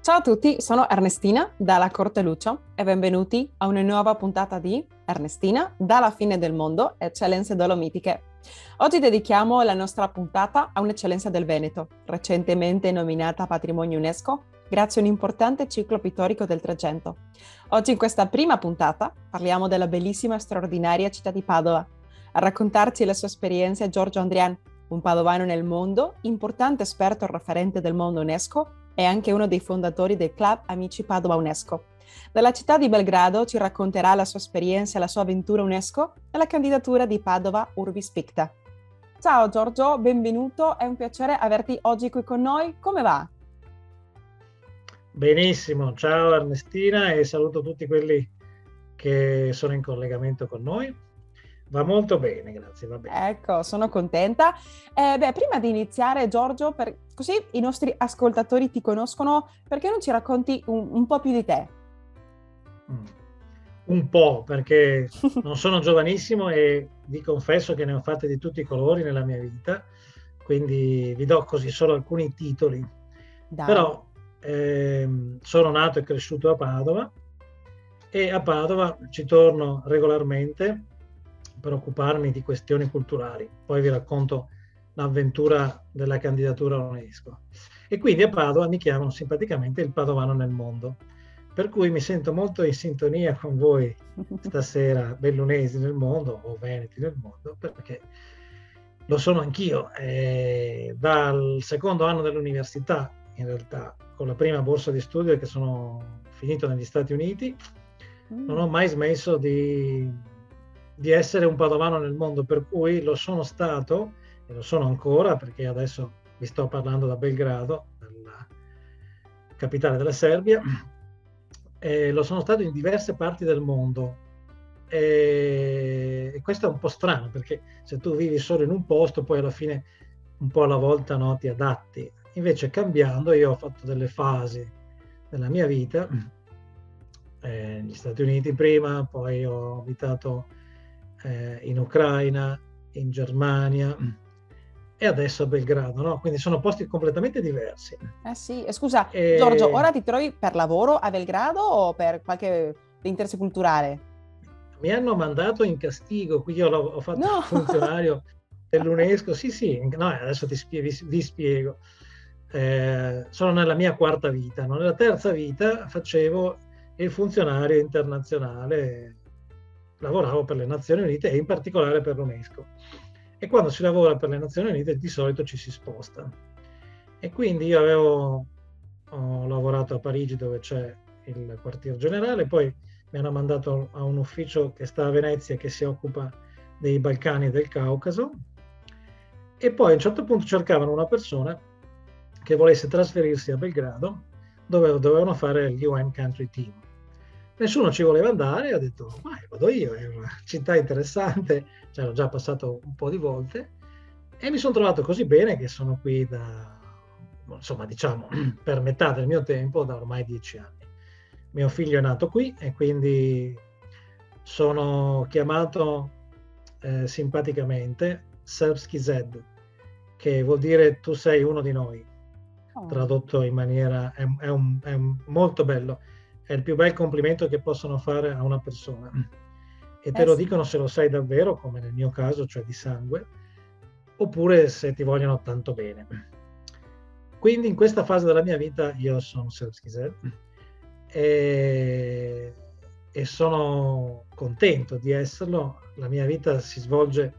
Ciao a tutti, sono Ernestina dalla Corte Lucio e benvenuti a una nuova puntata di Ernestina dalla fine del mondo, eccellenze dolomitiche. Oggi dedichiamo la nostra puntata a un'eccellenza del Veneto, recentemente nominata Patrimonio UNESCO, grazie a un importante ciclo pittorico del Trecento. Oggi in questa prima puntata parliamo della bellissima e straordinaria città di Padova. A raccontarci le sue esperienze è Giorgio Andrian, un padovano nel mondo, importante esperto e referente del mondo UNESCO e anche uno dei fondatori del Club Amici Padova UNESCO. Dalla città di Belgrado ci racconterà la sua esperienza e la sua avventura UNESCO nella candidatura di Padova Urbis Picta. Ciao Giorgio, benvenuto, è un piacere averti oggi qui con noi. Come va? Benissimo, ciao Ernestina e saluto tutti quelli che sono in collegamento con noi. Va molto bene, grazie, va bene. Ecco, sono contenta. Prima di iniziare, Giorgio, così i nostri ascoltatori ti conoscono, perché non ci racconti un po' più di te? Un po', perché non sono giovanissimo e vi confesso che ne ho fatte di tutti i colori nella mia vita, quindi vi do così solo alcuni titoli. Dai. Però sono nato e cresciuto a Padova e a Padova ci torno regolarmente per occuparmi di questioni culturali. Poi vi racconto l'avventura della candidatura UNESCO. E quindi a Padova mi chiamano simpaticamente il padovano nel mondo, per cui mi sento molto in sintonia con voi stasera, bellunesi nel mondo o veneti nel mondo, perché lo sono anch'io. Dal secondo anno dell'università, in realtà, con la prima borsa di studio che sono finito negli Stati Uniti, non ho mai smesso di essere un padovano nel mondo, per cui lo sono stato e lo sono ancora, perché adesso vi sto parlando da Belgrado, la capitale della Serbia, e lo sono stato in diverse parti del mondo. E questo è un po' strano, perché se tu vivi solo in un posto, poi alla fine un po' alla volta no, ti adatti. Invece cambiando, io ho fatto delle fasi della mia vita, negli Stati Uniti prima, poi ho abitato in Ucraina, in Germania e adesso a Belgrado, no? Quindi sono posti completamente diversi. Sì, scusa, Giorgio, ora ti trovi per lavoro a Belgrado o per qualche interesse culturale? Mi hanno mandato in castigo, qui io ho fatto No! il funzionario dell'UNESCO, sì, no, adesso vi spiego. Sono nella mia quarta vita, no? Nella terza vita facevo il funzionario internazionale, lavoravo per le Nazioni Unite e in particolare per l'UNESCO. E quando si lavora per le Nazioni Unite di solito ci si sposta. E quindi io ho lavorato a Parigi dove c'è il quartier generale, poi mi hanno mandato a un ufficio che sta a Venezia che si occupa dei Balcani e del Caucaso, e poi a un certo punto cercavano una persona che volesse trasferirsi a Belgrado dove dovevano fare il UN Country Team. Nessuno ci voleva andare, ho detto ma vado io, è una città interessante, ci ero già passato un po' di volte e mi sono trovato così bene che sono qui da, insomma, diciamo, per metà del mio tempo, da ormai 10 anni. Mio figlio è nato qui e quindi sono chiamato simpaticamente Srpski Zed, che vuol dire tu sei uno di noi, tradotto in maniera, è molto bello, è il più bel complimento che possono fare a una persona. E te lo dicono se lo sai davvero, come nel mio caso, cioè di sangue, oppure se ti vogliono tanto bene. Quindi in questa fase della mia vita io sono Srpski Zed e sono contento di esserlo. La mia vita si svolge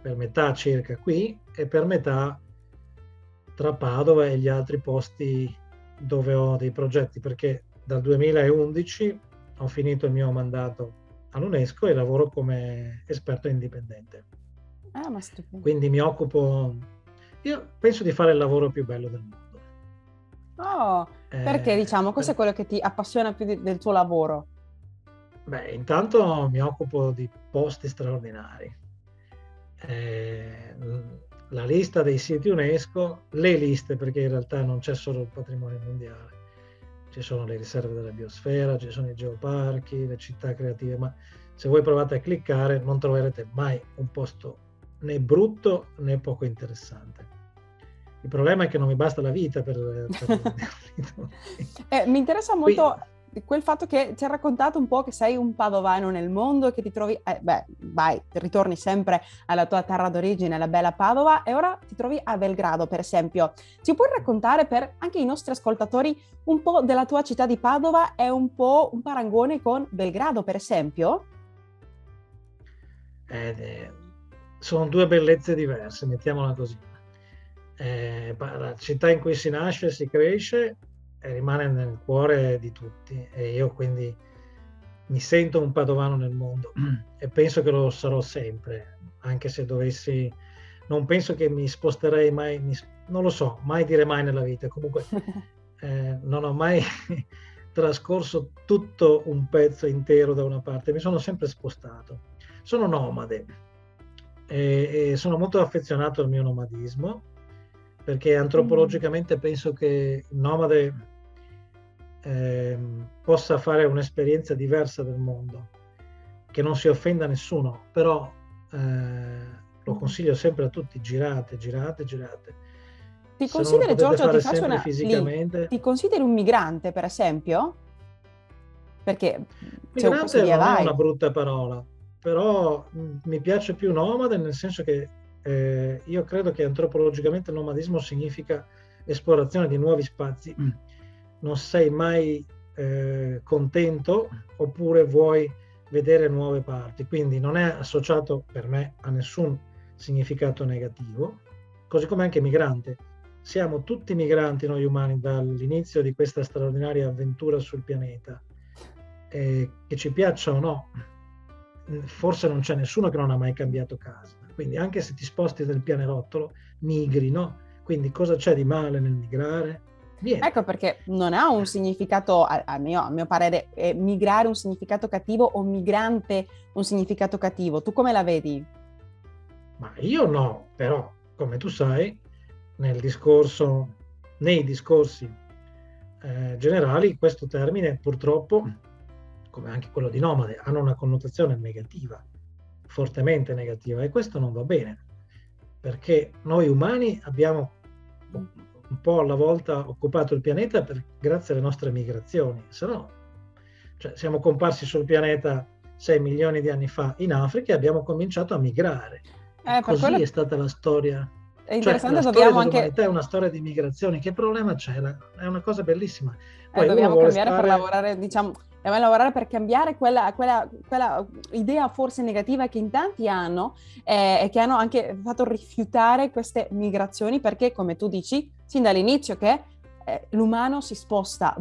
per metà circa qui e per metà tra Padova e gli altri posti dove ho dei progetti, perché dal 2011 ho finito il mio mandato all'UNESCO e lavoro come esperto indipendente. Ma stupendo. Quindi mi occupo, io penso di fare il lavoro più bello del mondo. Perché diciamo, cos'è quello che ti appassiona più del tuo lavoro? Beh, intanto mi occupo di posti straordinari. La lista dei siti UNESCO, le liste, perché in realtà non c'è solo il patrimonio mondiale, ci sono le riserve della biosfera, ci sono i geoparchi, le città creative, ma se voi provate a cliccare non troverete mai un posto né brutto né poco interessante. Il problema è che non mi basta la vita per Mi interessa molto quel fatto che ci hai raccontato un po' che sei un padovano nel mondo e che ti trovi, ritorni sempre alla tua terra d'origine, la bella Padova, e ora ti trovi a Belgrado, per esempio. Ci puoi raccontare per anche i nostri ascoltatori un po' della tua città di Padova e un po' un paragone con Belgrado, per esempio? Sono due bellezze diverse, mettiamola così. La città in cui si nasce, si cresce e rimane nel cuore di tutti, e io quindi mi sento un padovano nel mondo e penso che lo sarò sempre, anche se dovessi, non penso che mi sposterei mai, non lo so, mai dire mai nella vita. Comunque non ho mai trascorso tutto un pezzo intero da una parte, mi sono sempre spostato, sono nomade e sono molto affezionato al mio nomadismo, perché antropologicamente penso che il nomade possa fare un'esperienza diversa del mondo, che non si offenda nessuno, però lo consiglio sempre a tutti: girate. Ti Se non lo consideri, potete Giorgio, fare sempre fisicamente. ti consideri un migrante, per esempio? Perché Migrante non è una brutta parola, però mi piace più nomade, nel senso che io credo che antropologicamente il nomadismo significa esplorazione di nuovi spazi. Non sei mai contento, oppure vuoi vedere nuove parti, quindi non è associato per me a nessun significato negativo, così come anche migrante. Siamo tutti migranti noi umani dall'inizio di questa straordinaria avventura sul pianeta, che ci piaccia o no. Forse non c'è nessuno che non ha mai cambiato casa, quindi anche se ti sposti del pianerottolo migri, no? Quindi cosa c'è di male nel migrare? Niente. Ecco perché non ha un significato, a mio parere, migrare un significato cattivo o migrante un significato cattivo. Tu come la vedi? Ma io no, però come tu sai, nei discorsi generali, questo termine purtroppo, come anche quello di nomade, hanno una connotazione negativa, fortemente negativa, e questo non va bene, perché noi umani abbiamo un po' alla volta occupato il pianeta grazie alle nostre migrazioni, se no, cioè, siamo comparsi sul pianeta 6 milioni di anni fa in Africa e abbiamo cominciato a migrare. Così è stata la storia. È interessante, la storia dell'umanità è una storia di migrazioni. Che problema c'è? È una cosa bellissima. Poi dobbiamo cambiare per lavorare, diciamo, dobbiamo lavorare per cambiare quella idea forse negativa che in tanti hanno, e che hanno anche fatto rifiutare queste migrazioni, perché come tu dici sin dall'inizio che l'umano si sposta,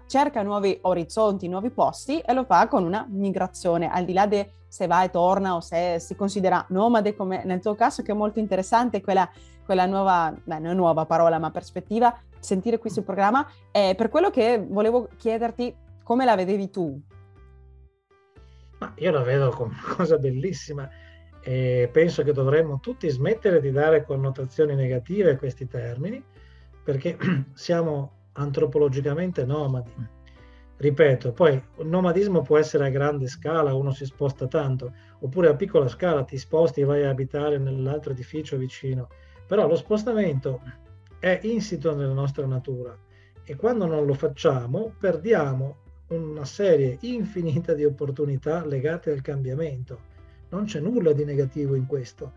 cerca nuovi orizzonti, nuovi posti, e lo fa con una migrazione, al di là di se va e torna o se si considera nomade, come nel tuo caso, che è molto interessante quella nuova, non è nuova parola, ma prospettiva, sentire qui sul programma. Per quello che volevo chiederti, come la vedevi tu? Ma io la vedo come una cosa bellissima, e penso che dovremmo tutti smettere di dare connotazioni negative a questi termini, perché siamo antropologicamente nomadi. Ripeto, poi il nomadismo può essere a grande scala, uno si sposta tanto, oppure a piccola scala ti sposti e vai a abitare nell'altro edificio vicino, però lo spostamento è insito nella nostra natura, e quando non lo facciamo perdiamo una serie infinita di opportunità legate al cambiamento. Non c'è nulla di negativo in questo.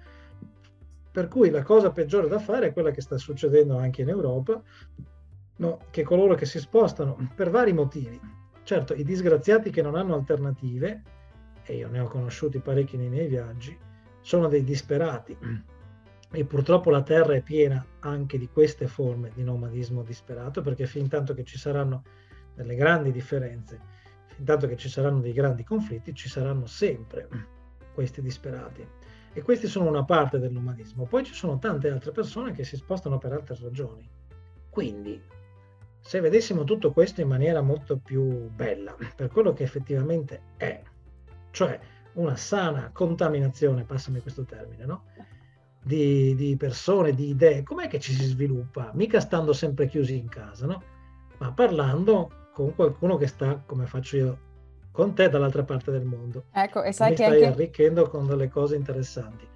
Per cui la cosa peggiore da fare è quella che sta succedendo anche in Europa, no? Che coloro che si spostano per vari motivi, certo, i disgraziati che non hanno alternative, e io ne ho conosciuti parecchi nei miei viaggi, sono dei disperati, e purtroppo la terra è piena anche di queste forme di nomadismo disperato, perché fin tanto che ci saranno delle grandi differenze, fin tanto che ci saranno dei grandi conflitti, ci saranno sempre questi disperati. E questi sono una parte del nomadismo. Poi ci sono tante altre persone che si spostano per altre ragioni. Quindi, se vedessimo tutto questo in maniera molto più bella, per quello che effettivamente è, cioè una sana contaminazione, passami questo termine, no? Di persone, di idee, com'è che ci si sviluppa? Mica stando sempre chiusi in casa, no? Ma parlando con qualcuno che sta, come faccio io con te, dall'altra parte del mondo. Ecco, e sai mi che stai anche arricchendo con delle cose interessanti.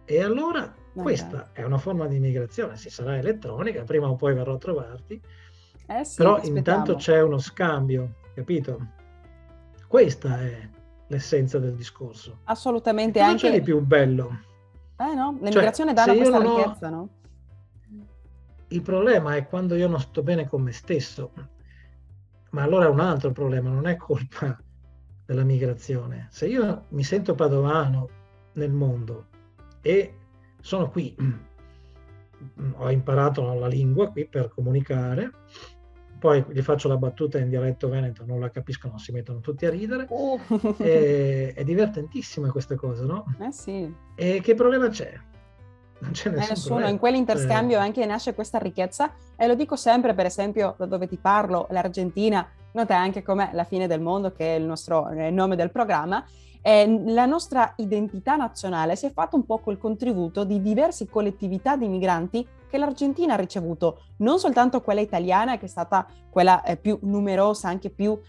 E allora Questa è una forma di immigrazione, si sarà elettronica, prima o poi verrò a trovarti, Sì, però intanto c'è uno scambio, capito? Questa è l'essenza del discorso. Assolutamente. E cosa Anche c'è di più bello? no? Cioè, L'immigrazione se dà io questa non ho... ricchezza, no? Il problema è quando io non sto bene con me stesso, ma allora è un altro problema, non è colpa della migrazione. Se io mi sento padovano nel mondo e sono qui, ho imparato la lingua qui per comunicare, poi gli faccio la battuta in dialetto veneto, non la capiscono, si mettono tutti a ridere, è divertentissima questa cosa, no? Sì. E che problema c'è? Non c'è nessun Nessuno, problema. in quell'interscambio anche nasce questa ricchezza, e lo dico sempre, per esempio, da dove ti parlo, l'Argentina, nota anche come la fine del mondo, che è il nostro nome del programma, la nostra identità nazionale si è fatta un po' col contributo di diverse collettività di migranti che l'Argentina ha ricevuto, non soltanto quella italiana, che è stata quella più numerosa, anche più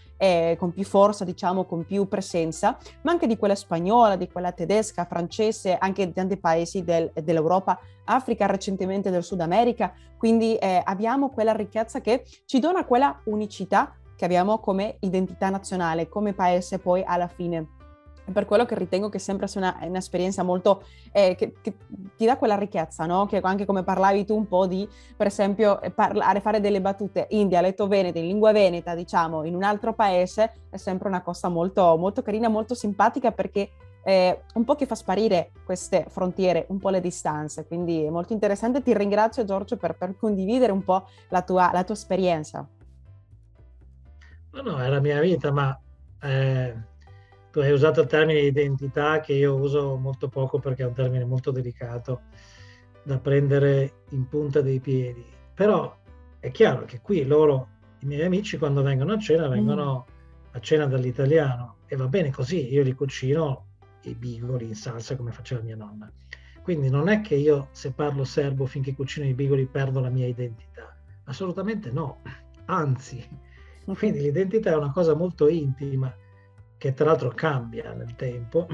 con più forza, diciamo, con più presenza, ma anche di quella spagnola, di quella tedesca, francese, anche di tanti paesi dell'Europa, Africa, recentemente del Sud America. Quindi abbiamo quella ricchezza che ci dona quella unicità che abbiamo come identità nazionale, come paese poi alla fine. È per quello che ritengo che sempre sia un'esperienza molto che ti dà quella ricchezza, no? Che anche come parlavi tu un po' di, per esempio, fare delle battute in dialetto veneto, in lingua veneta, diciamo, in un altro paese, è sempre una cosa molto, molto carina, molto simpatica, perché un po' che fa sparire queste frontiere, un po' le distanze. Quindi è molto interessante. Ti ringrazio, Giorgio, per condividere un po' la tua esperienza. No, è la mia vita, ma tu hai usato il termine identità, che io uso molto poco perché è un termine molto delicato da prendere in punta dei piedi. Però è chiaro che qui i miei amici, quando vengono a cena, vengono a cena dall'italiano, e va bene così, io li cucino i bigoli in salsa come faceva mia nonna. Quindi non è che io, se parlo serbo finché cucino i bigoli, perdo la mia identità. Assolutamente no, anzi. Quindi l'identità è una cosa molto intima, che tra l'altro cambia nel tempo,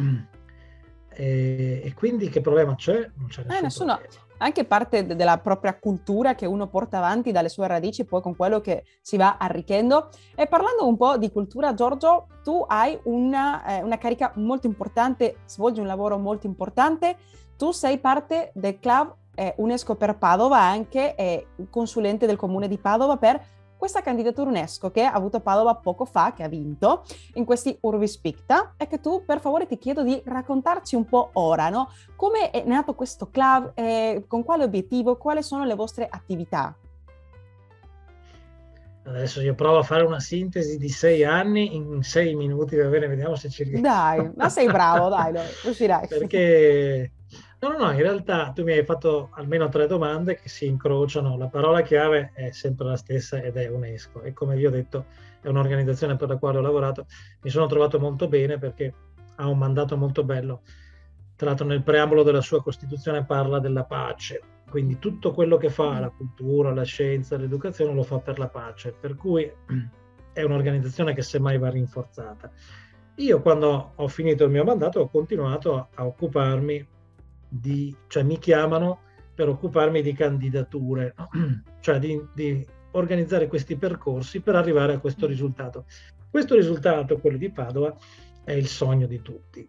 e quindi che problema c'è? Non c'è nessun problema. Anche parte della propria cultura che uno porta avanti dalle sue radici, poi con quello che si va arricchendo. E parlando un po' di cultura, Giorgio, tu hai una carica molto importante, svolgi un lavoro molto importante, tu sei parte del club UNESCO per Padova, anche consulente del comune di Padova per questa candidatura UNESCO che ha avuto Padova poco fa, che ha vinto in questi Urbis Picta, e che tu per favore ti chiedo di raccontarci un po' ora, no? Come è nato questo club, con quale obiettivo, quali sono le vostre attività? Adesso io provo a fare una sintesi di 6 anni in 6 minuti, va bene, vediamo se ci riesco. Dai, ma sei bravo, dai, riuscirai. Perché no, in realtà tu mi hai fatto almeno 3 domande che si incrociano. La parola chiave è sempre la stessa ed è UNESCO, e come vi ho detto è un'organizzazione per la quale ho lavorato. Mi sono trovato molto bene perché ha un mandato molto bello. Tra l'altro nel preambolo della sua Costituzione parla della pace, quindi tutto quello che fa la cultura, la scienza, l'educazione lo fa per la pace, per cui è un'organizzazione che semmai va rinforzata. Io, quando ho finito il mio mandato, ho continuato a occuparmi cioè mi chiamano per occuparmi di candidature, cioè di organizzare questi percorsi per arrivare a questo risultato. Questo risultato, quello di Padova, è il sogno di tutti.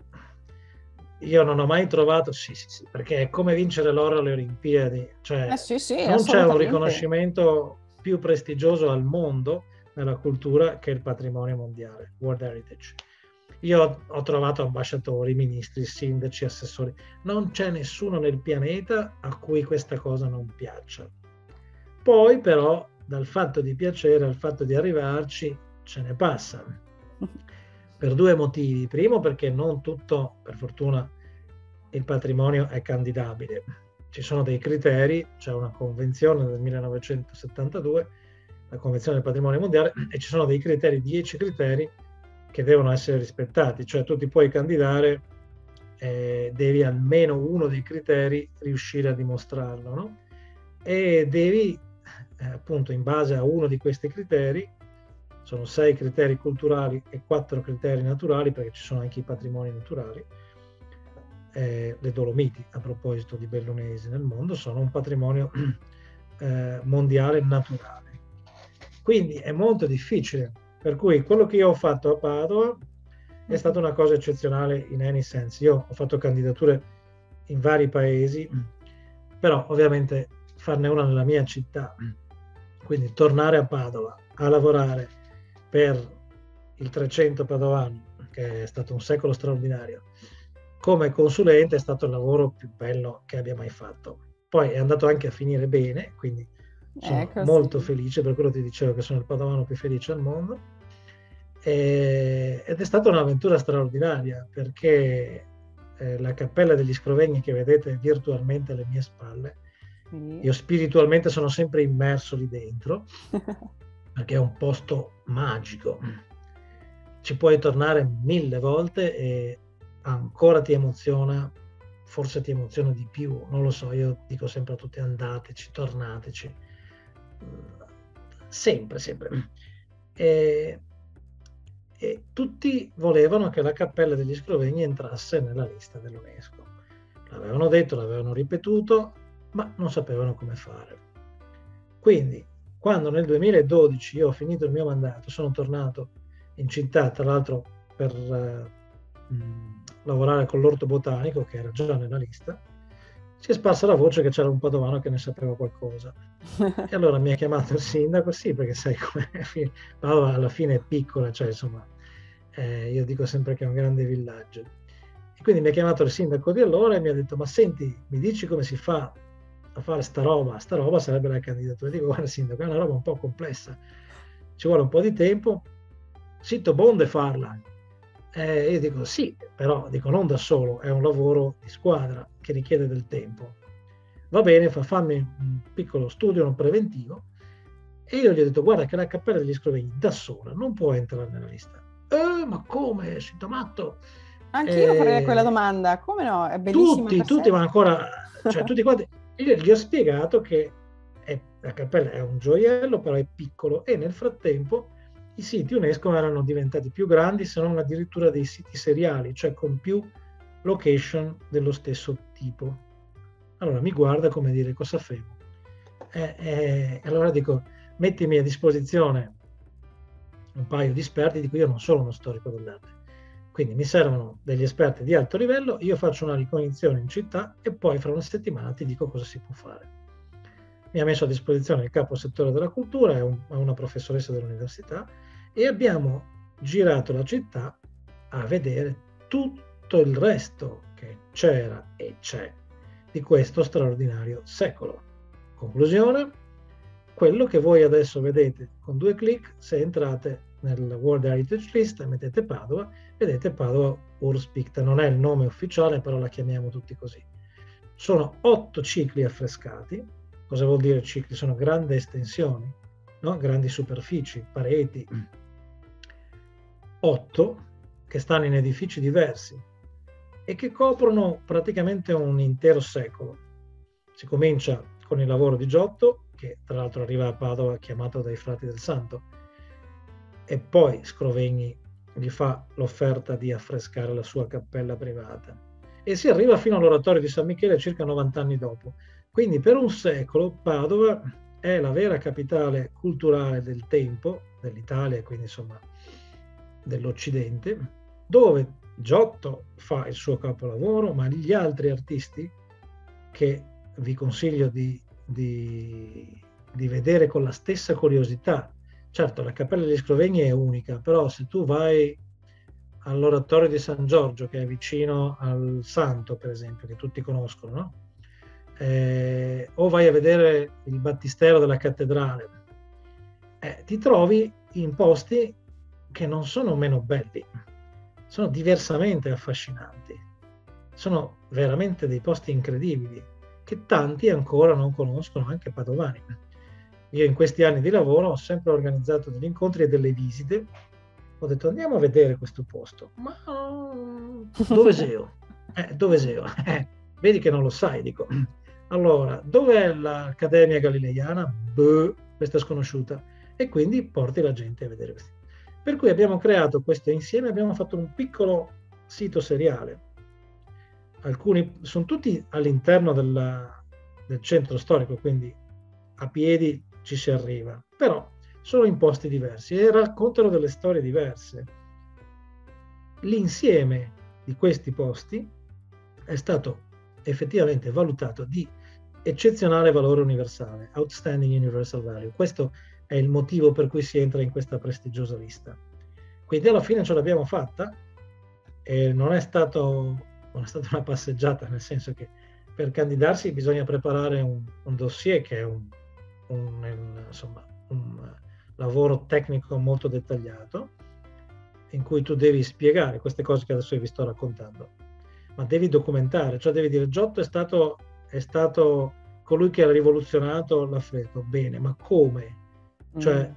Io non ho mai trovato, sì, perché è come vincere l'oro alle Olimpiadi, cioè non c'è un riconoscimento più prestigioso al mondo nella cultura che il patrimonio mondiale, World Heritage. Io ho trovato ambasciatori, ministri, sindaci, assessori. Non c'è nessuno nel pianeta a cui questa cosa non piaccia. Poi però dal fatto di piacere al fatto di arrivarci ce ne passa. Per 2 motivi. Primo, perché non tutto, per fortuna, il patrimonio è candidabile. Ci sono dei criteri, c'è una convenzione del 1972, la Convenzione del Patrimonio Mondiale, e ci sono dei criteri, 10 criteri, che devono essere rispettati. Cioè tu ti puoi candidare, devi almeno uno dei criteri riuscire a dimostrarlo, no? E devi, appunto, in base a uno di questi criteri, sono 6 criteri culturali e 4 criteri naturali, perché ci sono anche i patrimoni naturali, le Dolomiti, a proposito di Bellunesi, nel mondo sono un patrimonio mondiale naturale. Quindi è molto difficile, per cui quello che io ho fatto a Padova è stata una cosa eccezionale in any sense. Io ho fatto candidature in vari paesi, però ovviamente farne una nella mia città, quindi tornare a Padova a lavorare per il 300 padovano, che è stato un secolo straordinario, come consulente è stato il lavoro più bello che abbia mai fatto. Poi è andato anche a finire bene, quindi sono molto felice, per quello ti dicevo che sono il padovano più felice al mondo. Ed è stata un'avventura straordinaria, perché la Cappella degli Scrovegni che vedete virtualmente alle mie spalle, io spiritualmente sono sempre immerso lì dentro, perché è un posto magico. Ci puoi tornare 1000 volte e ancora ti emoziona, forse ti emoziona di più, non lo so, io dico sempre a tutti: andateci, tornateci, sempre. E tutti volevano che la Cappella degli Scrovegni entrasse nella lista dell'UNESCO. L'avevano detto, l'avevano ripetuto, ma non sapevano come fare. Quindi, quando nel 2012 io ho finito il mio mandato, sono tornato in città, tra l'altro per lavorare con l'orto botanico, che era già nella lista, si è sparsa la voce che c'era un padovano che ne sapeva qualcosa. E allora mi ha chiamato il sindaco, sì, perché sai come Padova alla fine è piccola, cioè insomma, io dico sempre che è un grande villaggio. E quindi mi ha chiamato il sindaco di allora e mi ha detto: ma senti, mi dici come si fa a fare sta roba? Sta roba sarebbe la candidatura. Dico: guarda sindaco, è una roba un po' complessa, ci vuole un po' di tempo, sito bonde farla. Io dico: sì, però dico non da solo, è un lavoro di squadra che richiede del tempo. Va bene, fammi un piccolo studio, un preventivo. E io gli ho detto: guarda che la Cappella degli Scrovegni da sola non può entrare nella lista. Ma come? Sei matto? Anch'io farei quella domanda, come no? È bellissima. Tutti, ma ancora, cioè tutti quanti. Io gli ho spiegato che la cappella è un gioiello, però è piccolo, e nel frattempo i siti UNESCO erano diventati più grandi, se non addirittura dei siti seriali, cioè con più location dello stesso tipo. Allora mi guarda come dire: cosa femo? Allora dico: mettimi a disposizione un paio di esperti. Dico: io non sono uno storico dell'arte, quindi mi servono degli esperti di alto livello, io faccio una ricognizione in città e poi fra una settimana ti dico cosa si può fare. Mi ha messo a disposizione il capo settore della cultura e una professoressa dell'università, e abbiamo girato la città a vedere tutto il resto che c'era e c'è di questo straordinario secolo. Conclusione: quello che voi adesso vedete con 2 clic, se entrate nel World Heritage List e mettete Padova, vedete Padova Urs Picta. Non è il nome ufficiale, però la chiamiamo tutti così. Sono 8 cicli affrescati. Cosa vuol dire cicli? Sono grandi estensioni, no? Grandi superfici, pareti. 8 che stanno in edifici diversi e che coprono praticamente un intero secolo. Si comincia con il lavoro di Giotto, che tra l'altro arriva a Padova chiamato dai Frati del Santo, e poi Scrovegni gli fa l'offerta di affrescare la sua cappella privata, e si arriva fino all'oratorio di San Michele circa 90 anni dopo. Quindi per un secolo Padova è la vera capitale culturale del tempo, dell'Italia e quindi insomma dell'Occidente, dove Giotto fa il suo capolavoro, ma gli altri artisti, che vi consiglio di vedere con la stessa curiosità. Certo, la Cappella degli Scrovegni è unica, però se tu vai all'oratorio di San Giorgio, che è vicino al Santo, per esempio, che tutti conoscono, no? O vai a vedere il battistero della cattedrale, ti trovi in posti che non sono meno belli, sono diversamente affascinanti, sono veramente dei posti incredibili che tanti ancora non conoscono, anche padovani. Io in questi anni di lavoro ho sempre organizzato degli incontri e delle visite. Ho detto: andiamo a vedere questo posto. Ma dove seo? Dove seo? Vedi che non lo sai, dico. Allora, dov'è l'Accademia Galileiana? Questa è sconosciuta. E quindi porti la gente a vedere questi. Per cui abbiamo creato questo insieme, abbiamo fatto un piccolo sito seriale alcuni sono tutti all'interno del centro storico, quindi a piedi ci si arriva, però sono in posti diversi e raccontano delle storie diverse. L'insieme di questi posti è stato effettivamente valutato di eccezionale valore universale, outstanding universal value. Questo è il motivo per cui si entra in questa prestigiosa lista. Quindi alla fine ce l'abbiamo fatta e non è stata una passeggiata, nel senso che per candidarsi bisogna preparare un dossier che è un lavoro tecnico molto dettagliato, in cui tu devi spiegare queste cose che adesso vi sto raccontando, ma devi documentare, cioè devi dire Giotto è stato colui che ha rivoluzionato l'affresco. Bene, ma come? Cioè,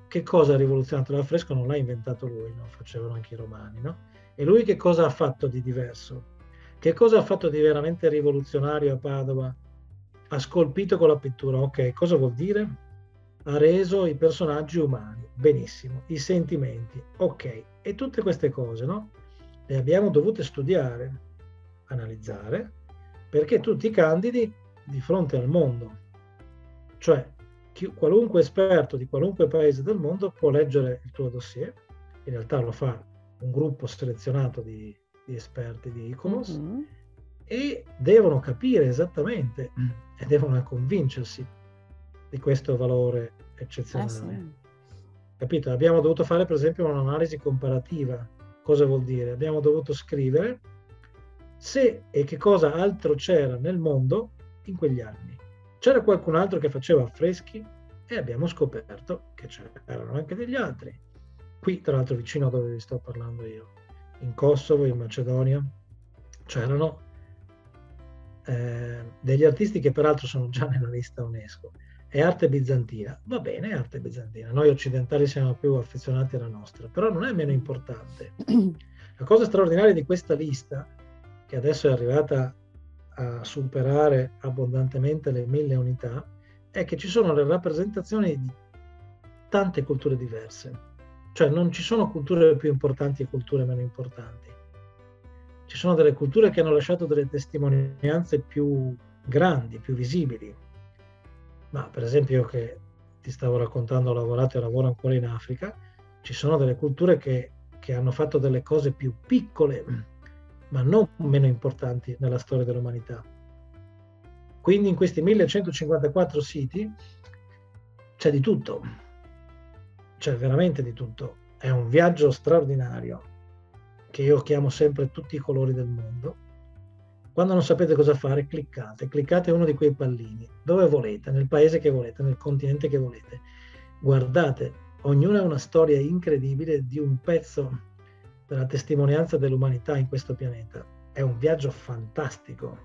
che cosa ha rivoluzionato l'affresco? Non l'ha inventato lui, lo facevano anche i romani, no? E lui che cosa ha fatto di diverso? Che cosa ha fatto di veramente rivoluzionario a Padova? Ha scolpito con la pittura, ok, cosa vuol dire? Ha reso i personaggi umani, benissimo, i sentimenti, ok, e tutte queste cose, no? Le abbiamo dovute studiare, analizzare, perché tu ti candidi di fronte al mondo, cioè qualunque esperto di qualunque paese del mondo può leggere il tuo dossier, in realtà lo fa un gruppo selezionato di esperti di ICOMOS, e devono capire esattamente e devono convincersi di questo valore eccezionale. Sì. Capito? Abbiamo dovuto fare per esempio un'analisi comparativa. Cosa vuol dire? Abbiamo dovuto scrivere se e che cosa altro c'era nel mondo in quegli anni. C'era qualcun altro che faceva affreschi e abbiamo scoperto che c'erano anche degli altri. Qui, tra l'altro, vicino a dove vi sto parlando io, in Kosovo, in Macedonia, c'erano degli artisti che peraltro sono già nella lista UNESCO. È arte bizantina, va bene, è arte bizantina. Noi occidentali siamo più affezionati alla nostra, però non è meno importante. La cosa straordinaria di questa lista, che adesso è arrivata a superare abbondantemente le 1000 unità, è che ci sono le rappresentazioni di tante culture diverse. Cioè non ci sono culture più importanti e culture meno importanti. Ci sono delle culture che hanno lasciato delle testimonianze più grandi, più visibili. Ma per esempio, io che ti stavo raccontando, ho lavorato e lavoro ancora in Africa, ci sono delle culture che hanno fatto delle cose più piccole, ma non meno importanti nella storia dell'umanità. Quindi in questi 1154 siti c'è di tutto, c'è veramente di tutto. È un viaggio straordinario che io chiamo sempre tutti i colori del mondo. Quando non sapete cosa fare, cliccate uno di quei pallini, dove volete, nel paese che volete, nel continente che volete. Guardate, ognuna è una storia incredibile di un pezzo della testimonianza dell'umanità in questo pianeta. È un viaggio fantastico,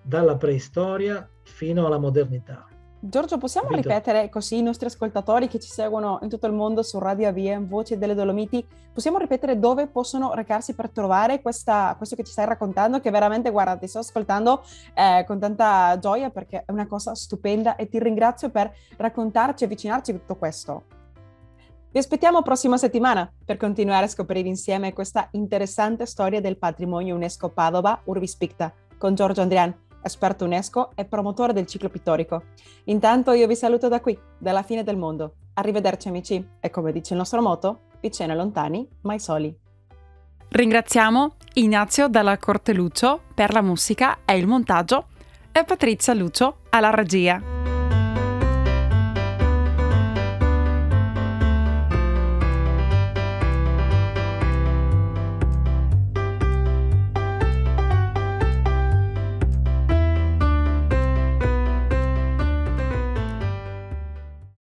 dalla preistoria fino alla modernità. Giorgio, possiamo ripetere così i nostri ascoltatori che ci seguono in tutto il mondo su Radio AVM, Voce delle Dolomiti, possiamo ripetere dove possono recarsi per trovare questo che ci stai raccontando, che veramente, guarda, ti sto ascoltando con tanta gioia perché è una cosa stupenda e ti ringrazio per raccontarci e avvicinarci a tutto questo. Vi aspettiamo prossima settimana per continuare a scoprire insieme questa interessante storia del patrimonio UNESCO Padova Urbis Picta con Giorgio Andrian, esperto UNESCO e promotore del ciclo pittorico. Intanto io vi saluto da qui, dalla fine del mondo. Arrivederci amici e come dice il nostro motto, vicini e lontani, mai soli. Ringraziamo Ignazio dalla Corte Lucio per la musica e il montaggio e Patrizia Lucio alla regia.